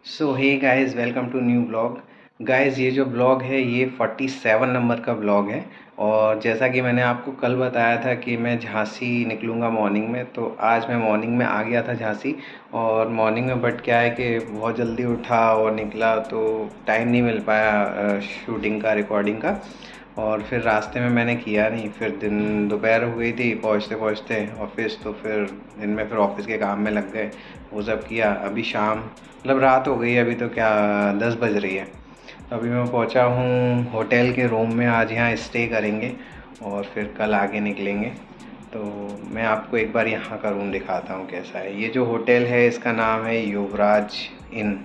So hey guys, welcome to new blog. Guys, ये जो blog है ये 47 नंबर का ब्लॉग है। और जैसा कि मैंने आपको कल बताया था कि मैं झांसी निकलूँगा मॉर्निंग में, तो आज मैं मॉर्निंग में आ गया था झांसी। और मॉर्निंग में बट क्या है कि बहुत जल्दी उठा और निकला, तो टाइम नहीं मिल पाया शूटिंग का, रिकॉर्डिंग का। और फिर रास्ते में मैंने किया नहीं, फिर दिन दोपहर हो गई थी पहुँचते पहुँचते ऑफिस, तो फिर दिन में फिर ऑफिस के काम में लग गए, वो सब किया। अभी शाम मतलब रात हो गई, अभी तो क्या 10 बज रही है। तो अभी मैं पहुंचा हूँ होटल के रूम में, आज यहाँ स्टे करेंगे और फिर कल आगे निकलेंगे। तो मैं आपको एक बार यहाँ का रूम दिखाता हूँ कैसा है। ये जो होटल है इसका नाम है युवराज इन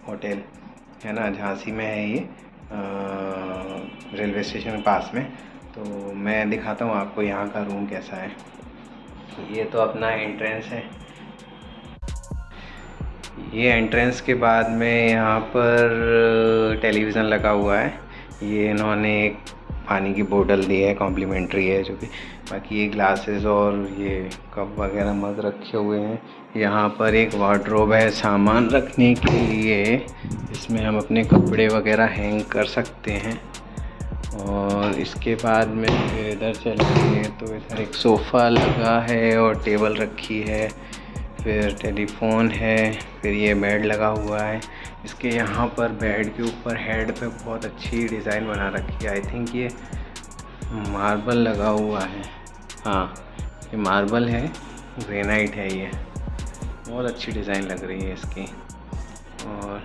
होटल, है ना, झांसी में है ये, रेलवे स्टेशन के पास में। तो मैं दिखाता हूँ आपको यहाँ का रूम कैसा है। ये तो अपना एंट्रेंस है। ये एंट्रेंस के बाद में यहाँ पर टेलीविज़न लगा हुआ है। ये इन्होंने एक पानी की बोतल दी है, कॉम्प्लीमेंट्री है जो भी। बाकी ये ग्लासेस और ये कप वगैरह मग रखे हुए हैं। यहाँ पर एक वार्डरोब है सामान रखने के लिए, इसमें हम अपने कपड़े वगैरह हैंग कर सकते हैं। और इसके बाद में इधर चलेंगे तो इधर एक सोफ़ा लगा है और टेबल रखी है, फिर टेलीफोन है, फिर ये बेड लगा हुआ है। इसके यहाँ पर बेड के ऊपर हेड पे बहुत अच्छी डिज़ाइन बना रखी है। आई थिंक ये मार्बल लगा हुआ है। हाँ, ये मार्बल है, ग्रेनाइट है ये। बहुत अच्छी डिज़ाइन लग रही है इसकी। और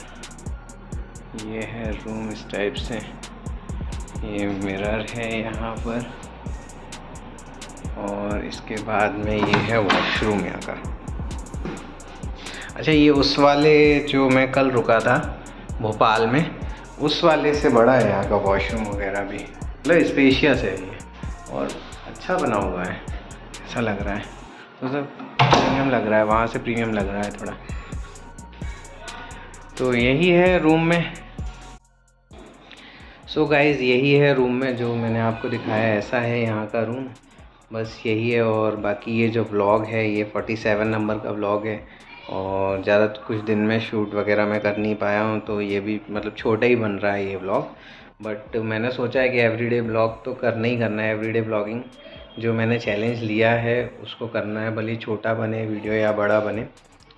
ये है रूम इस टाइप से। ये मिरर है यहाँ पर। और इसके बाद में ये है वॉशरूम यहाँ का। अच्छा, ये उस वाले जो मैं कल रुका था भोपाल में, उस वाले से बड़ा है यहाँ का वॉशरूम वगैरह भी, मतलब स्पेशियस है ये और अच्छा बना हुआ है, ऐसा लग रहा है। तो सब प्रीमियम लग रहा है, वहाँ से प्रीमियम लग रहा है थोड़ा। तो यही है रूम में। सो गाइज़, यही है रूम में जो मैंने आपको दिखाया, ऐसा है यहाँ का रूम। बस यही है। और बाकी ये जो व्लॉग है ये 47 नंबर का व्लॉग है। और ज़्यादा कुछ दिन में शूट वगैरह मैं कर नहीं पाया हूँ, तो ये भी मतलब छोटा ही बन रहा है ये व्लॉग। बट मैंने सोचा है कि एवरीडे व्लॉग तो करना ही करना है। एवरीडे व्लॉगिंग जो मैंने चैलेंज लिया है उसको करना है, भले छोटा बने वीडियो या बड़ा बने,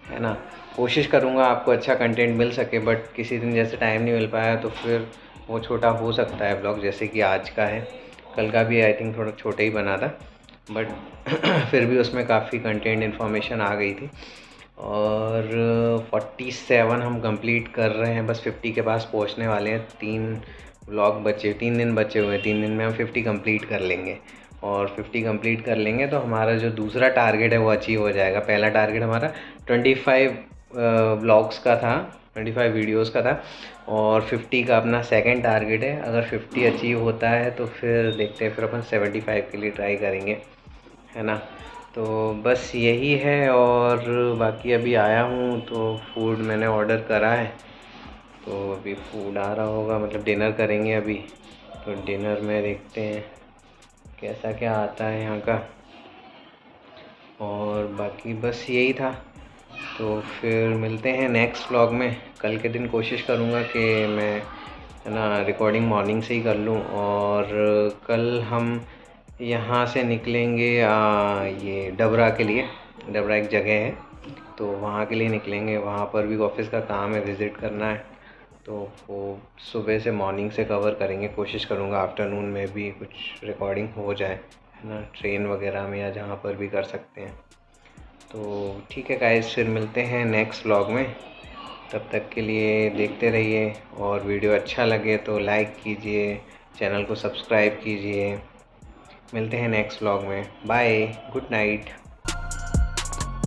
है ना। कोशिश करूँगा आपको अच्छा कंटेंट मिल सके, बट किसी दिन जैसे टाइम नहीं मिल पाया तो फिर वो छोटा हो सकता है ब्लॉग, जैसे कि आज का है। कल का भी आई थिंक थोड़ा छोटा ही बना था, बट फिर भी उसमें काफ़ी कंटेंट इन्फॉर्मेशन आ गई थी। और 47 हम कंप्लीट कर रहे हैं, बस 50 के पास पहुंचने वाले हैं। 3 व्लॉग बचे, 3 दिन बचे हुए हैं। 3 दिन में हम 50 कंप्लीट कर लेंगे। और 50 कंप्लीट कर लेंगे तो हमारा जो दूसरा टारगेट है वो अचीव हो जाएगा। पहला टारगेट हमारा 25 व्लॉग्स का था, 25 वीडियोस का था। और 50 का अपना सेकंड टारगेट है। अगर 50 अचीव होता है तो फिर देखते हैं, फिर अपन 75 के लिए ट्राई करेंगे, है ना। तो बस यही है। और बाकी अभी आया हूँ तो फूड मैंने ऑर्डर करा है, तो अभी फूड आ रहा होगा, मतलब डिनर करेंगे अभी। तो डिनर में देखते हैं कैसा क्या आता है यहाँ का। और बाकी बस यही था। तो फिर मिलते हैं नेक्स्ट व्लॉग में। कल के दिन कोशिश करूँगा कि मैं, है ना, रिकॉर्डिंग मॉर्निंग से ही कर लूँ। और कल हम यहाँ से निकलेंगे ये डबरा के लिए। डबरा एक जगह है, तो वहाँ के लिए निकलेंगे। वहाँ पर भी ऑफिस का काम है, विज़िट करना है। तो वो सुबह से मॉर्निंग से कवर करेंगे। कोशिश करूँगा आफ्टरनून में भी कुछ रिकॉर्डिंग हो जाए, है ना, ट्रेन वगैरह में या जहाँ पर भी कर सकते हैं। तो ठीक है गाइस, फिर मिलते हैं नेक्स्ट व्लॉग में। तब तक के लिए देखते रहिए, और वीडियो अच्छा लगे तो लाइक कीजिए, चैनल को सब्सक्राइब कीजिए। मिलते हैं नेक्स्ट व्लॉग में। Bye, good night.